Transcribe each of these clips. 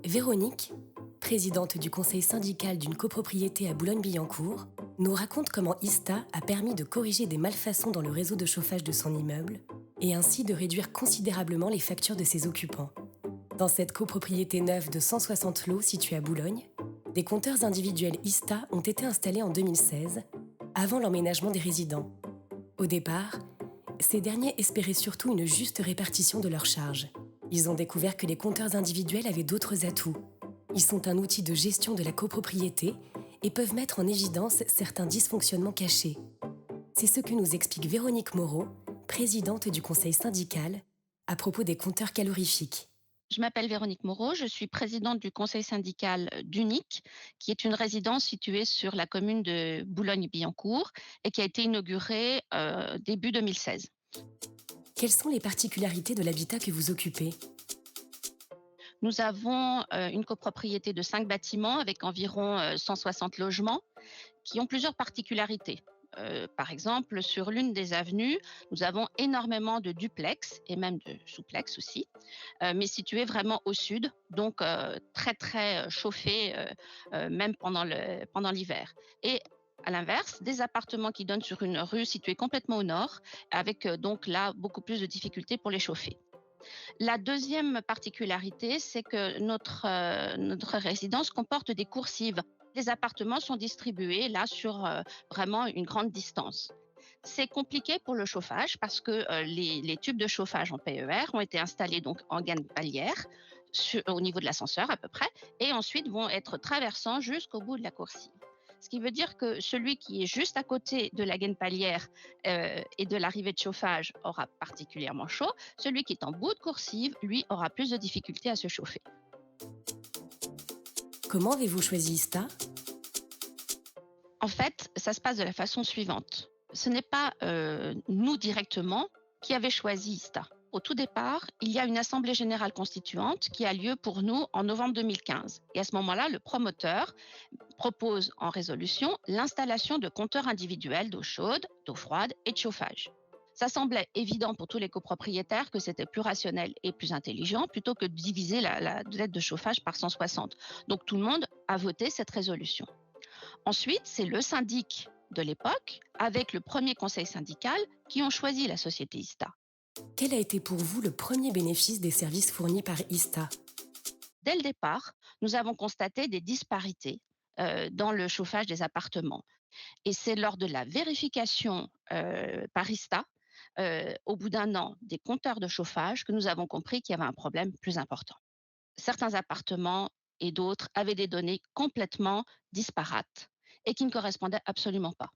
Véronique, présidente du conseil syndical d'une copropriété à Boulogne-Billancourt, nous raconte comment ISTA a permis de corriger des malfaçons dans le réseau de chauffage de son immeuble et ainsi de réduire considérablement les factures de ses occupants. Dans cette copropriété neuve de 160 lots située à Boulogne, des compteurs individuels ISTA ont été installés en 2016, avant l'emménagement des résidents. Au départ, ces derniers espéraient surtout une juste répartition de leurs charges. Ils ont découvert que les compteurs individuels avaient d'autres atouts. Ils sont un outil de gestion de la copropriété et peuvent mettre en évidence certains dysfonctionnements cachés. C'est ce que nous explique Véronique Moreau, présidente du conseil syndical, à propos des compteurs calorifiques. Je m'appelle Véronique Moreau, je suis présidente du conseil syndical d'Unic, qui est une résidence située sur la commune de Boulogne-Billancourt et qui a été inaugurée début 2016. Quelles sont les particularités de l'habitat que vous occupez ? Nous avons une copropriété de 5 bâtiments avec environ 160 logements qui ont plusieurs particularités. Par exemple, sur l'une des avenues, nous avons énormément de duplex et même de souplex aussi, mais situés vraiment au sud, donc très très chauffés, même pendant l'hiver. Et à l'inverse, des appartements qui donnent sur une rue située complètement au nord, avec donc là beaucoup plus de difficultés pour les chauffer. La deuxième particularité, c'est que notre résidence comporte des coursives. Les appartements sont distribués là sur vraiment une grande distance. C'est compliqué pour le chauffage parce que les tubes de chauffage en PER ont été installés donc en gaine palière au niveau de l'ascenseur à peu près et ensuite vont être traversants jusqu'au bout de la coursive. Ce qui veut dire que celui qui est juste à côté de la gaine palière et de l'arrivée de chauffage aura particulièrement chaud. Celui qui est en bout de coursive, lui, aura plus de difficultés à se chauffer. Comment avez-vous choisi ISTA ? En fait, ça se passe de la façon suivante. Ce n'est pas nous directement qui avons choisi ISTA. Au tout départ, il y a une assemblée générale constituante qui a lieu pour nous en novembre 2015. Et à ce moment-là, le promoteur propose en résolution l'installation de compteurs individuels d'eau chaude, d'eau froide et de chauffage. Ça semblait évident pour tous les copropriétaires que c'était plus rationnel et plus intelligent plutôt que de diviser la dette de chauffage par 160. Donc tout le monde a voté cette résolution. Ensuite, c'est le syndic de l'époque, avec le premier conseil syndical, qui ont choisi la société ISTA. Quel a été pour vous le premier bénéfice des services fournis par ISTA ? Dès le départ, nous avons constaté des disparités dans le chauffage des appartements. Et c'est lors de la vérification par ISTA, au bout d'un an, des compteurs de chauffage, que nous avons compris qu'il y avait un problème plus important. Certains appartements et d'autres avaient des données complètement disparates et qui ne correspondaient absolument pas.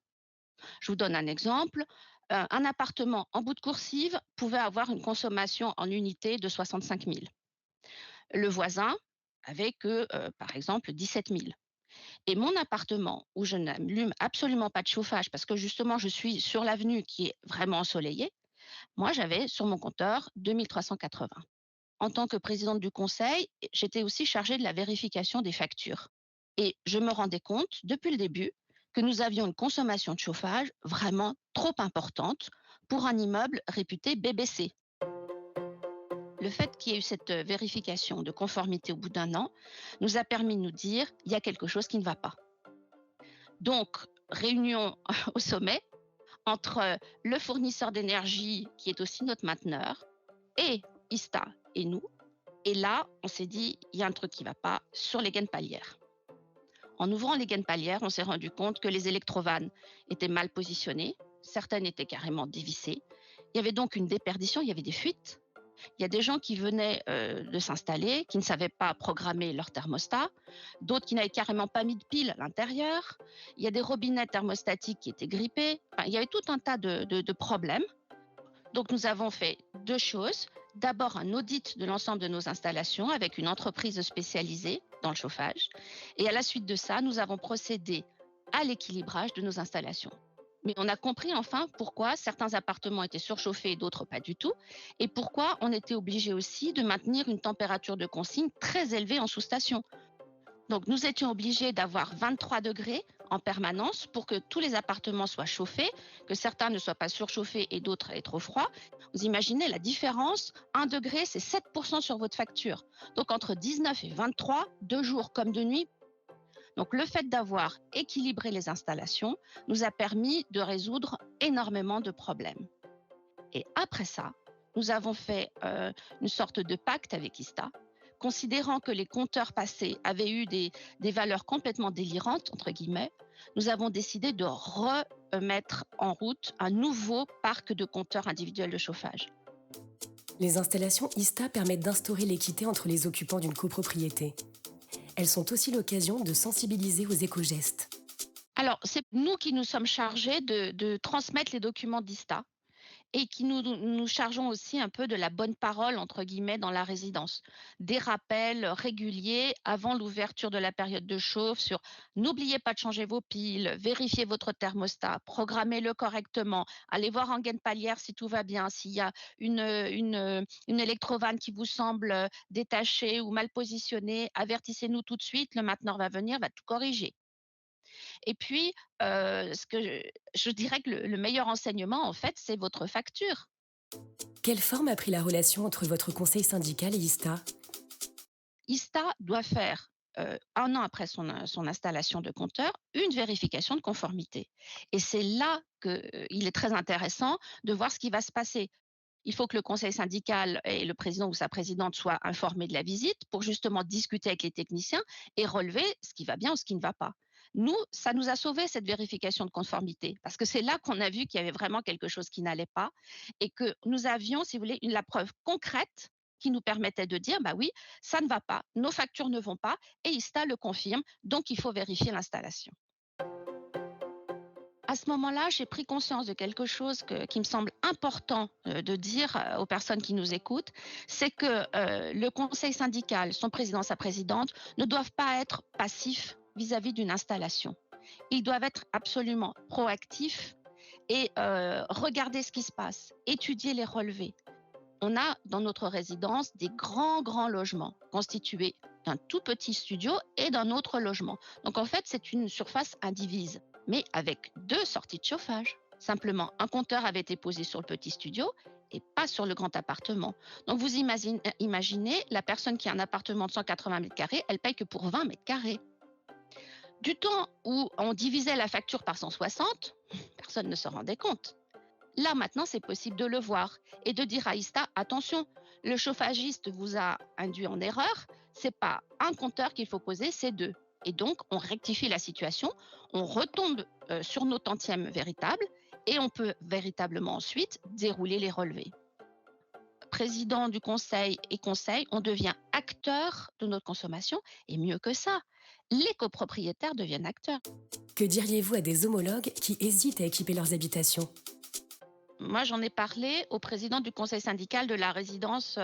Je vous donne un exemple. Un appartement en bout de coursive pouvait avoir une consommation en unités de 65 000. Le voisin avait que, par exemple, 17 000. Et mon appartement, où je n'allume absolument pas de chauffage parce que justement je suis sur l'avenue qui est vraiment ensoleillée, moi j'avais sur mon compteur 2380. En tant que présidente du conseil, j'étais aussi chargée de la vérification des factures. Et je me rendais compte depuis le début que nous avions une consommation de chauffage vraiment trop importante pour un immeuble réputé BBC. Le fait qu'il y ait eu cette vérification de conformité au bout d'un an nous a permis de nous dire il y a quelque chose qui ne va pas. Donc, réunion au sommet entre le fournisseur d'énergie, qui est aussi notre mainteneur, et ISTA et nous. Et là, on s'est dit, il y a un truc qui ne va pas sur les gaines palières. En ouvrant les gaines palières, on s'est rendu compte que les électrovannes étaient mal positionnées, certaines étaient carrément dévissées. Il y avait donc une déperdition, il y avait des fuites. Il y a des gens qui venaient de s'installer, qui ne savaient pas programmer leur thermostat, d'autres qui n'avaient carrément pas mis de pile à l'intérieur. Il y a des robinets thermostatiques qui étaient grippés. Enfin, il y avait tout un tas de problèmes. Donc nous avons fait deux choses. D'abord un audit de l'ensemble de nos installations avec une entreprise spécialisée dans le chauffage. Et à la suite de ça, nous avons procédé à l'équilibrage de nos installations. Mais on a compris enfin pourquoi certains appartements étaient surchauffés et d'autres pas du tout, et pourquoi on était obligé aussi de maintenir une température de consigne très élevée en sous-station. Donc nous étions obligés d'avoir 23 degrés en permanence pour que tous les appartements soient chauffés, que certains ne soient pas surchauffés et d'autres aient trop froid. Vous imaginez la différence, 1 degré, c'est 7% sur votre facture. Donc entre 19 et 23, de jour comme de nuit. Donc le fait d'avoir équilibré les installations nous a permis de résoudre énormément de problèmes. Et après ça, nous avons fait une sorte de pacte avec Ista, considérant que les compteurs passés avaient eu des valeurs complètement délirantes, entre guillemets. Nous avons décidé de remettre en route un nouveau parc de compteurs individuels de chauffage. Les installations ISTA permettent d'instaurer l'équité entre les occupants d'une copropriété. Elles sont aussi l'occasion de sensibiliser aux éco-gestes. Alors, c'est nous qui nous sommes chargés de transmettre les documents d'ISTA et qui nous chargeons aussi un peu de la bonne parole, entre guillemets, dans la résidence. Des rappels réguliers avant l'ouverture de la période de chauffe sur n'oubliez pas de changer vos piles, vérifiez votre thermostat, programmez-le correctement, allez voir en gaine palière si tout va bien, s'il y a une électrovanne qui vous semble détachée ou mal positionnée, avertissez-nous tout de suite, le mainteneur va venir, va tout corriger. Et puis, ce que je dirais que le meilleur enseignement, en fait, c'est votre facture. Quelle forme a pris la relation entre votre conseil syndical et ISTA ? ISTA doit faire, 1 an après son installation de compteur, une vérification de conformité. Et c'est là qu'il est très intéressant de voir ce qui va se passer. Il faut que le conseil syndical et le président ou sa présidente soient informés de la visite pour justement discuter avec les techniciens et relever ce qui va bien ou ce qui ne va pas. Nous, ça nous a sauvé cette vérification de conformité parce que c'est là qu'on a vu qu'il y avait vraiment quelque chose qui n'allait pas et que nous avions, si vous voulez, la preuve concrète qui nous permettait de dire, bah oui, ça ne va pas, nos factures ne vont pas et ISTA le confirme, donc il faut vérifier l'installation. À ce moment-là, j'ai pris conscience de quelque chose qui me semble important de dire aux personnes qui nous écoutent, c'est que le conseil syndical, son président, sa présidente, ne doivent pas être passifs vis-à-vis d'une installation. Ils doivent être absolument proactifs et regarder ce qui se passe, étudier les relevés. On a dans notre résidence des grands logements constitués d'un tout petit studio et d'un autre logement. Donc en fait, c'est une surface indivise, mais avec 2 sorties de chauffage. Simplement, un compteur avait été posé sur le petit studio et pas sur le grand appartement. Donc vous imaginez, la personne qui a un appartement de 180 mètres carrés, elle paye que pour 20 mètres carrés. Du temps où on divisait la facture par 160, personne ne se rendait compte. Là, maintenant, c'est possible de le voir et de dire à ISTA, attention, le chauffagiste vous a induit en erreur, c'est pas un compteur qu'il faut poser, c'est 2. Et donc, on rectifie la situation, on retombe sur nos tantièmes véritables et on peut véritablement ensuite dérouler les relevés. Président du conseil et conseil, on devient acteur de notre consommation et mieux que ça, les copropriétaires deviennent acteurs. Que diriez-vous à des homologues qui hésitent à équiper leurs habitations ? Moi, j'en ai parlé au président du conseil syndical de la résidence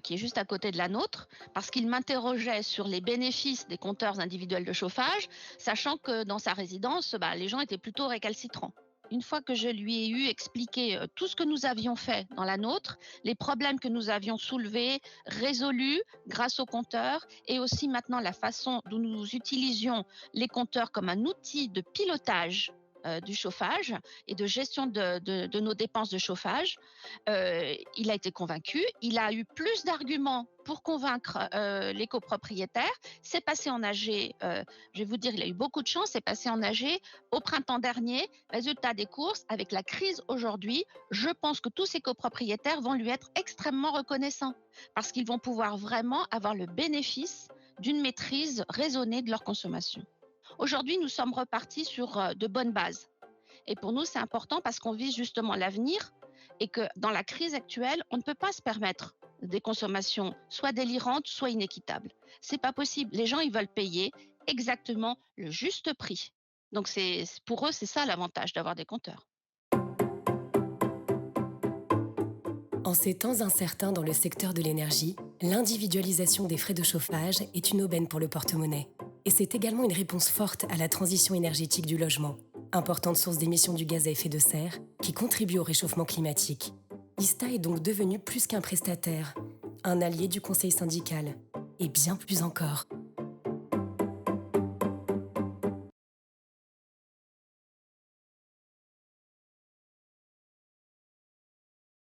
qui est juste à côté de la nôtre, parce qu'il m'interrogeait sur les bénéfices des compteurs individuels de chauffage, sachant que dans sa résidence, les gens étaient plutôt récalcitrants. Une fois que je lui ai eu expliqué tout ce que nous avions fait dans la nôtre, les problèmes que nous avions soulevés, résolus grâce aux compteurs, et aussi maintenant la façon dont nous utilisions les compteurs comme un outil de pilotage du chauffage et de gestion de nos dépenses de chauffage, il a été convaincu. Il a eu plus d'arguments pour convaincre les copropriétaires. C'est passé en AG, je vais vous dire, il a eu beaucoup de chance, c'est passé en AG au printemps dernier. Résultat des courses, avec la crise aujourd'hui, je pense que tous ces copropriétaires vont lui être extrêmement reconnaissants parce qu'ils vont pouvoir vraiment avoir le bénéfice d'une maîtrise raisonnée de leur consommation. Aujourd'hui, nous sommes repartis sur de bonnes bases. Et pour nous, c'est important parce qu'on vise justement l'avenir et que dans la crise actuelle, on ne peut pas se permettre des consommations soit délirantes, soit inéquitables. C'est pas possible. Les gens, ils veulent payer exactement le juste prix. Donc pour eux, c'est ça l'avantage d'avoir des compteurs. En ces temps incertains dans le secteur de l'énergie, l'individualisation des frais de chauffage est une aubaine pour le porte-monnaie. Et c'est également une réponse forte à la transition énergétique du logement, importante source d'émissions du gaz à effet de serre qui contribue au réchauffement climatique. ISTA est donc devenu plus qu'un prestataire, un allié du conseil syndical, et bien plus encore.